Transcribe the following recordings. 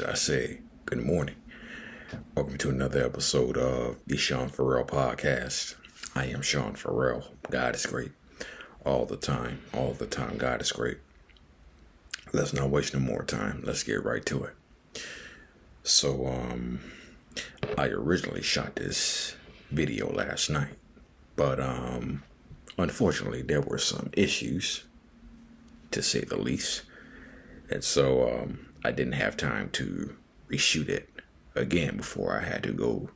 should I say, good morning. Welcome to another episode of the Sean Farrell Podcast. I am Sean Farrell. God is great. All the time. God is great. Let's not waste no more time. Let's get right to it. So, I originally shot this video last night, but unfortunately there were some issues, to say the least. And so I didn't have time to reshoot it again before I had to go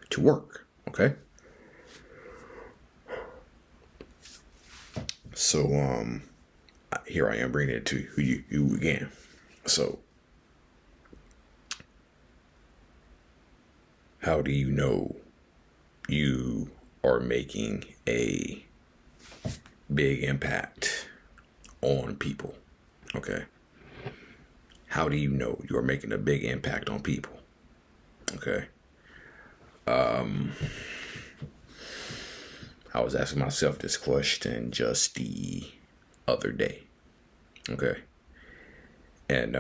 to work. Okay. So here I am bringing it to you again. So how do you know you are making a big impact on people? Okay. How do you know you're making a big impact on people? Okay. I was asking myself this question just the other day. Okay. And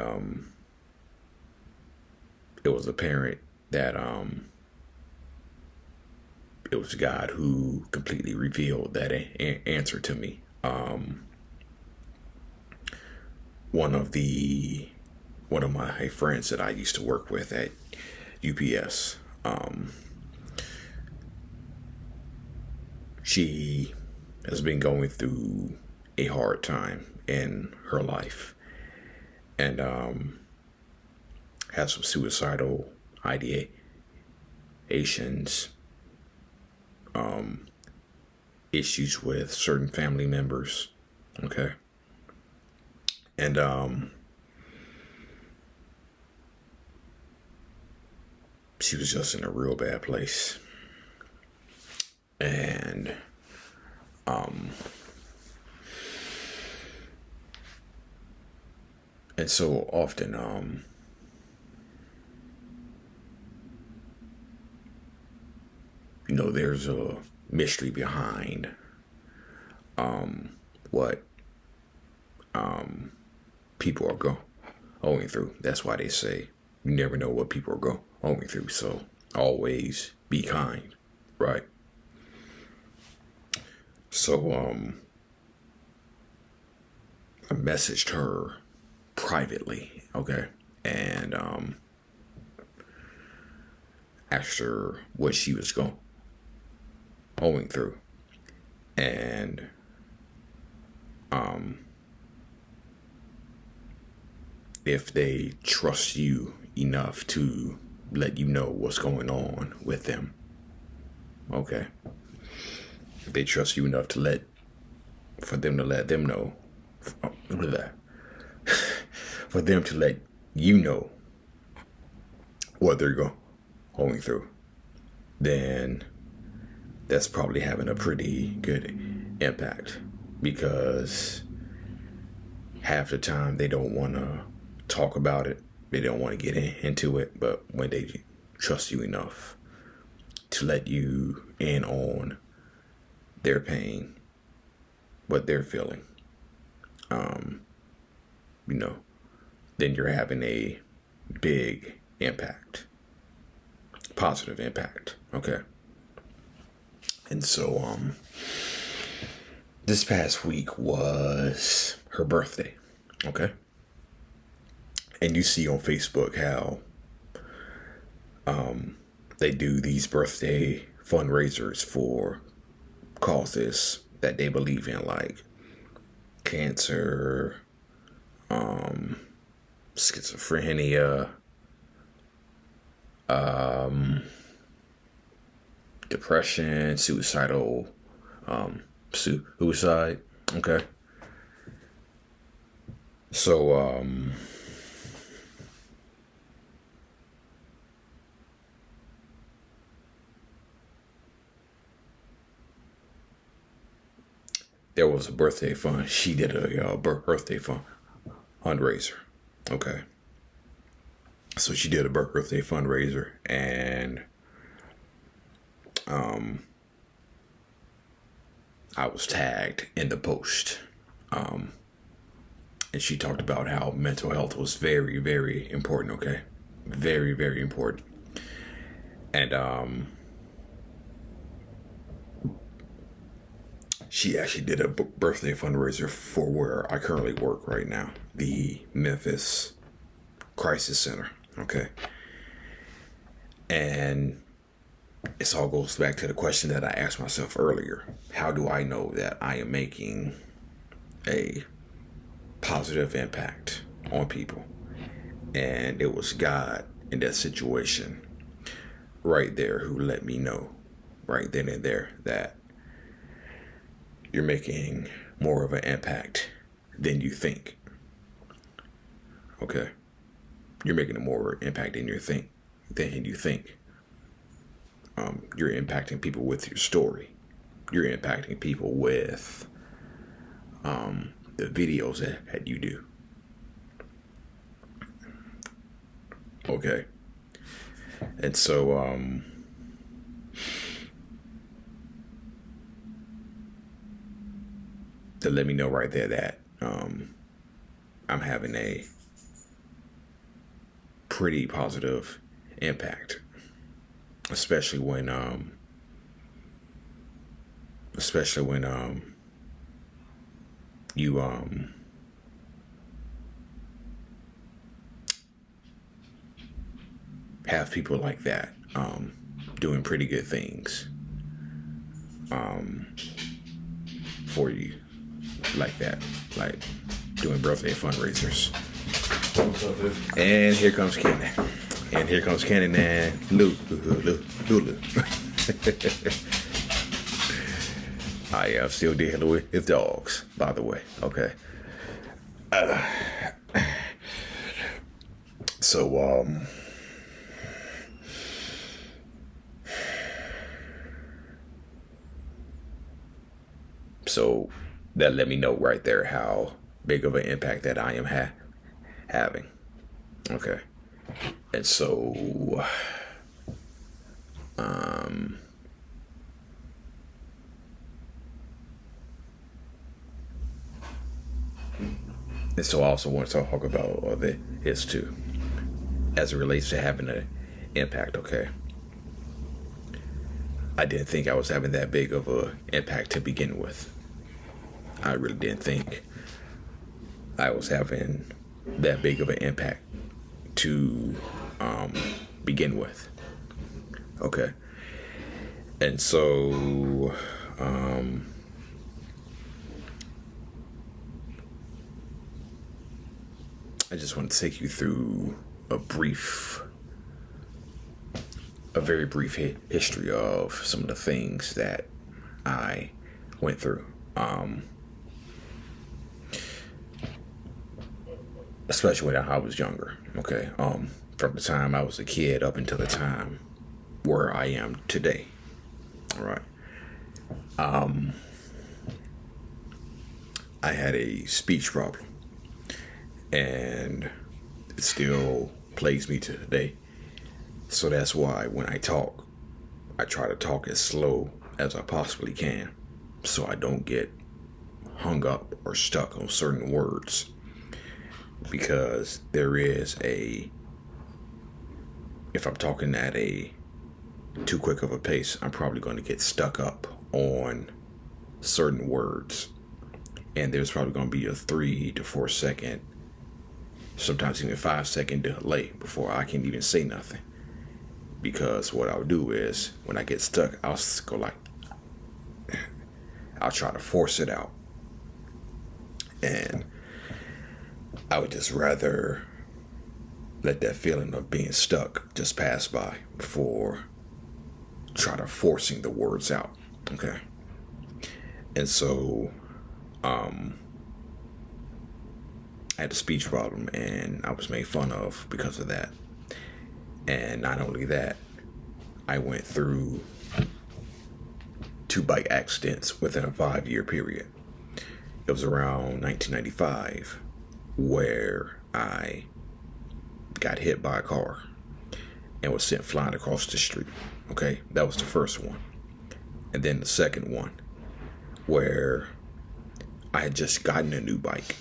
it was apparent that it was God who completely revealed that answer to me. One of my friends that I used to work with at UPS, she has been going through a hard time in her life and has some suicidal ideations, issues with certain family members. Okay. And she was just in a real bad place. And so often there's a mystery behind what people are going through. That's why they say you never know what people are going through. So always be kind, right? So I messaged her privately, okay, and asked her what she was going through, and if they trust you enough to let you know what's going on with them. Okay. If they trust you enough to let them know, for them to let you know what they're going through, then that's probably having a pretty good impact, because half the time they don't want to talk about it. They don't want to get into it. But when they trust you enough to let you in on their pain, what they're feeling, then you're having a big impact, positive impact. Okay. And so, this past week was her birthday. Okay. And you see on Facebook how they do these birthday fundraisers for causes that they believe in, like cancer, schizophrenia, depression, suicidal, suicide. Okay. So, there was a birthday fund. She did a birthday fundraiser. Okay. So she did a birthday fundraiser, and I was tagged in the post. And she talked about how mental health was very, very important. Okay. Very, very important. And she actually did a birthday fundraiser for where I currently work right now, the Memphis Crisis Center. Okay. And this all goes back to the question that I asked myself earlier. How do I know that I am making a positive impact on people? And it was God in that situation right there who let me know right then and there that you're making more of an impact than you think. Okay. You're making a more impact than you think. You're impacting people with your story. You're impacting people with the videos that you do. Okay. And so to let me know right there that I'm having a pretty positive impact, especially when you have people like that doing pretty good things for you, like that, like doing birthday fundraisers. And here comes Kenan. And here comes Kenan and Lulu. I am still dealing with dogs, by the way. Okay. So that let me know right there how big of an impact that I am having. Okay. And so, and so I also want to talk about this too, as it relates to having an impact. Okay. I didn't think I was having that big of an impact to begin with. I really didn't think I was having that big of an impact to begin with. Okay. And so I just want to take you through a very brief history of some of the things that I went through. Especially when I was younger. Okay. From the time I was a kid up until the time where I am today. All right. I had a speech problem, and it still plagues me to today. So that's why when I talk, I try to talk as slow as I possibly can, so I don't get hung up or stuck on certain words. Because if I'm talking at a too quick of a pace, I'm probably going to get stuck up on certain words. And there's probably going to be a 3 to 4 second, sometimes even 5-second delay before I can even say nothing. Because what I'll do is, when I get stuck, I'll go like, I'll try to force it out. And I would just rather let that feeling of being stuck just pass by before try to forcing the words out. Okay. And so I had a speech problem, and I was made fun of because of that. And not only that, I went through 2 bike accidents within a 5-year period. It was around 1995 where I got hit by a car and was sent flying across the street. Okay, that was the first one. And then the second one, where I had just gotten a new bike.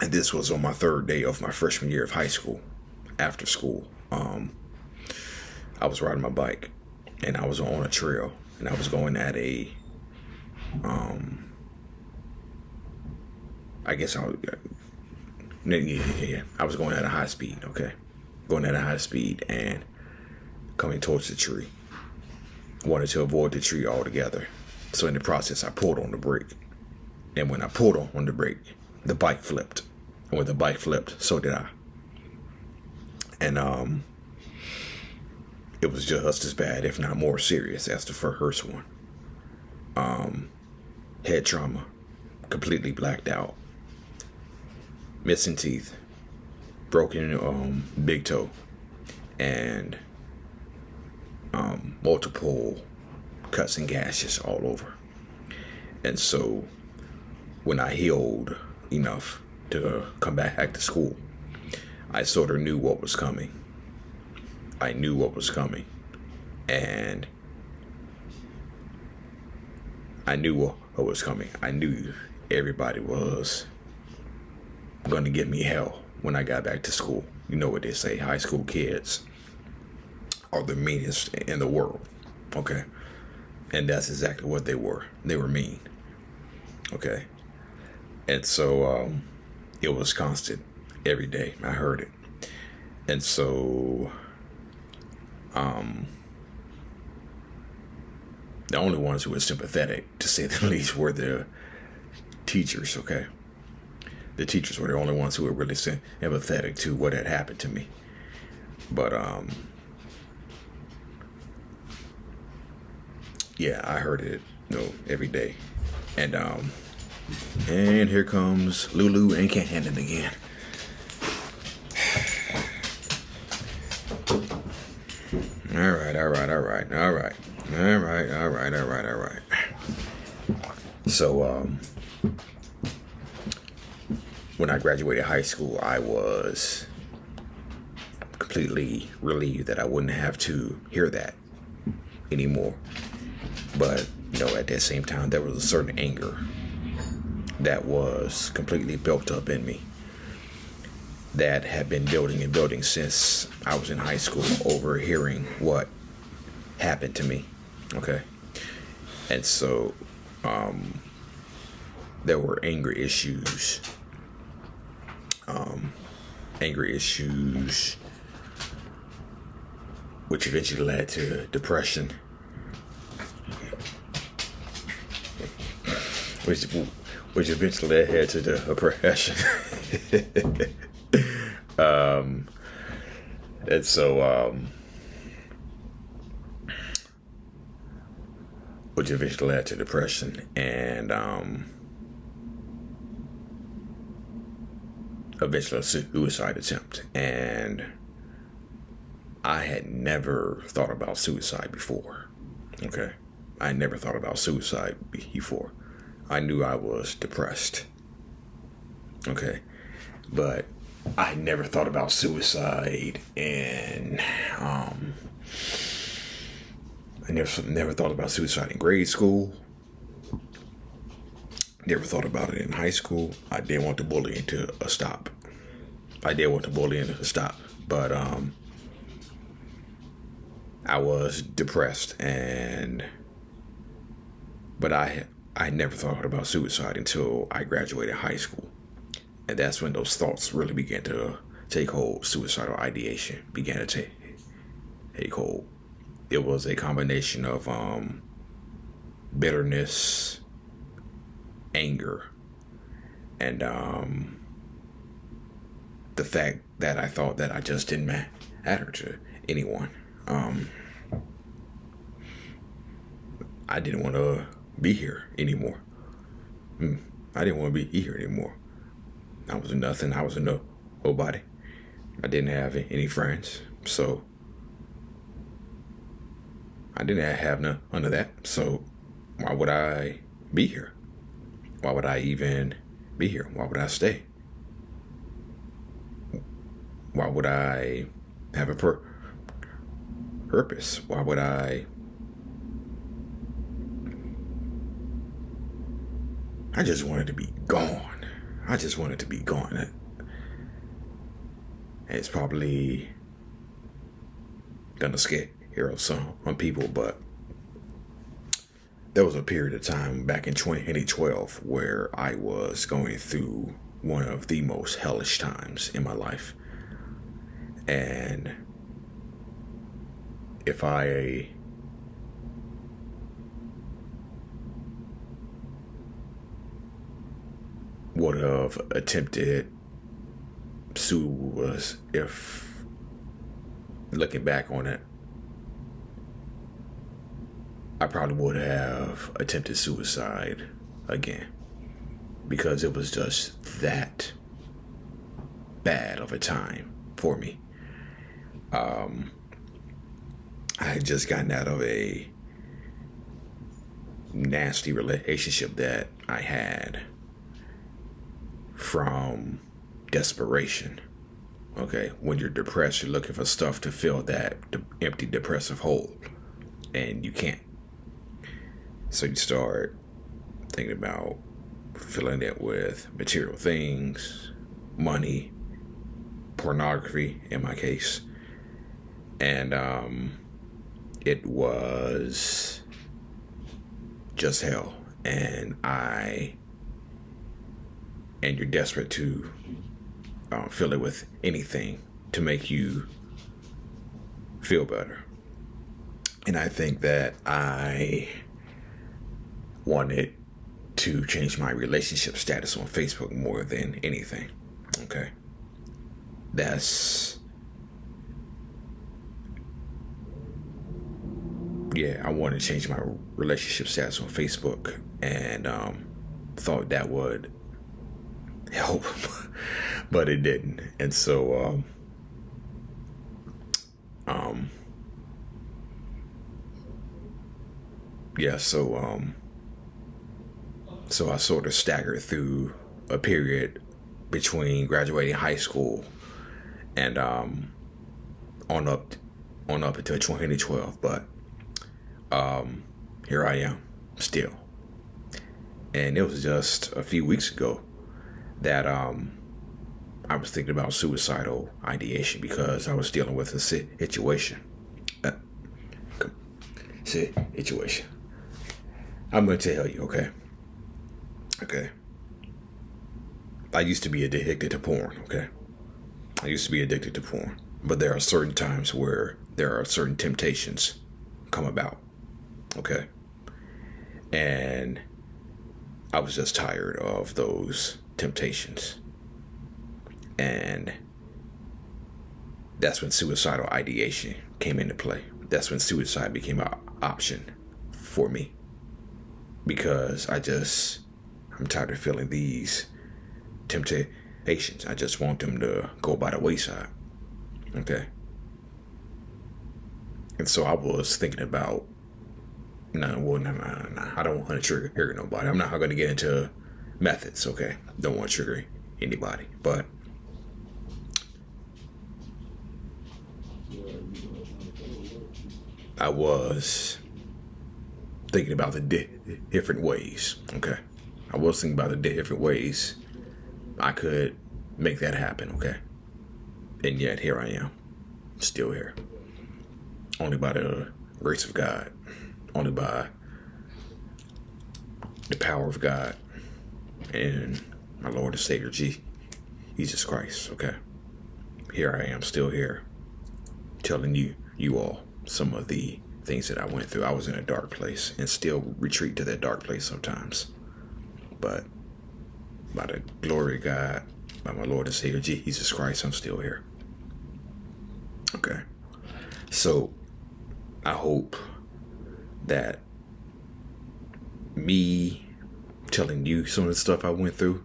And this was on my 3rd day of my freshman year of high school. after school. I was riding my bike, and I was on a trail, and I was going at a, I guess I was going at a high speed. Okay, going at a high speed and coming towards the tree. Wanted to avoid the tree altogether. So in the process, I pulled on the brake. And when I pulled on the brake, the bike flipped. And when the bike flipped, so did I. And it was just as bad, if not more serious, as the first one. Head trauma, completely blacked out, missing teeth, broken big toe, and multiple cuts and gashes all over. And so when I healed enough to come back to school, I sort of knew what was coming. I knew what was coming. And I knew what was coming. I knew everybody was going to give me hell when I got back to school. You know what they say, high school kids are the meanest in the world. Okay. And that's exactly what they were. They were mean. Okay. And so it was constant every day. I heard it. And so the only ones who were sympathetic, to say the least, were the teachers. Okay. The teachers were the only ones who were really empathetic to what had happened to me. But yeah, I heard it, every day. And here comes Lulu and Cannon again. All right. So, when I graduated high school, I was completely relieved that I wouldn't have to hear that anymore. But, at that same time, there was a certain anger that was completely built up in me that had been building and building since I was in high school, overhearing what happened to me. Okay. And so there were anger issues, which eventually led to depression, which eventually led to the depression. And so, which eventually led to depression and eventually a suicide attempt. And I had never thought about suicide before. Okay. I never thought about suicide before. I knew I was depressed. Okay. But I never thought about suicide, and I never thought about suicide in grade school. Never thought about it in high school. I didn't want the bullying to stop. But I was depressed, but I never thought about suicide until I graduated high school. And that's when those thoughts really began to take hold. Suicidal ideation began to take hold. It was a combination of bitterness, anger, and the fact that I thought that I just didn't matter to anyone. I didn't want to be here anymore. I didn't want to be here anymore. I was a nothing. I was a nobody. I didn't have any friends, so I didn't have none of that. So why would I be here? Why would I even be here? Why would I stay? Why would I have a purpose? Why would I just wanted to be gone. I just wanted to be gone. And it's probably gonna scare some people, but there was a period of time back in 2012 where I was going through one of the most hellish times in my life. And if I would have attempted suicide, if looking back on it, I probably would have attempted suicide again, because it was just that bad of a time for me. I had just gotten out of a nasty relationship that I had from desperation. Okay, when you're depressed, you're looking for stuff to fill that empty, depressive hole, and you can't. So you start thinking about filling it with material things, money, pornography, in my case. And it was just hell. And you're desperate to fill it with anything to make you feel better. And I think that I wanted to change my relationship status on Facebook more than anything. Okay. I wanted to change my relationship status on Facebook, and thought that would help, but it didn't. And so so I sort of staggered through a period between graduating high school and on up until 2012. But here I am still. And it was just a few weeks ago that I was thinking about suicidal ideation, because I was dealing with a situation. Situation. I'm going to tell you, okay? Okay. I used to be addicted to porn, okay? I used to be addicted to porn. But there are certain times where there are certain temptations come about, okay? And I was just tired of those temptations. And that's when suicidal ideation came into play. That's when suicide became an option for me. Because I'm tired of feeling these temptations. I just want them to go by the wayside. Okay? And so I was thinking about, no, I don't want to trigger nobody. I'm not going to get into methods, okay? Don't want to trigger anybody. But I was thinking about the different ways, okay? I was thinking about the different ways I could make that happen, okay? And yet here I am, still here. Only by the grace of God. Only by the power of God and my Lord and Savior, Jesus Christ, okay? Here I am, still here, telling you all some of the things that I went through. I was in a dark place and still retreat to that dark place sometimes. But by the glory of God, by my Lord and Savior, Jesus Christ, I'm still here. Okay. So I hope that me telling you some of the stuff I went through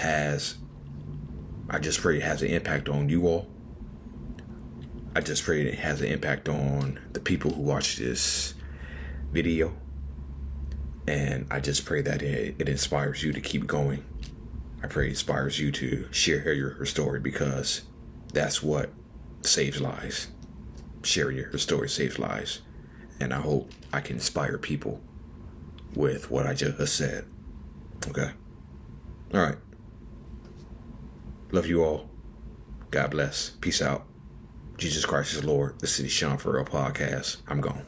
I just pray it has an impact on you all. I just pray it has an impact on the people who watch this video. And I just pray that it inspires you to keep going. I pray it inspires you to share your story, because that's what saves lives. Sharing your story saves lives. And I hope I can inspire people with what I just said. Okay? All right. Love you all. God bless. Peace out. Jesus Christ is Lord. This is the Sean Farrell Podcast. I'm gone.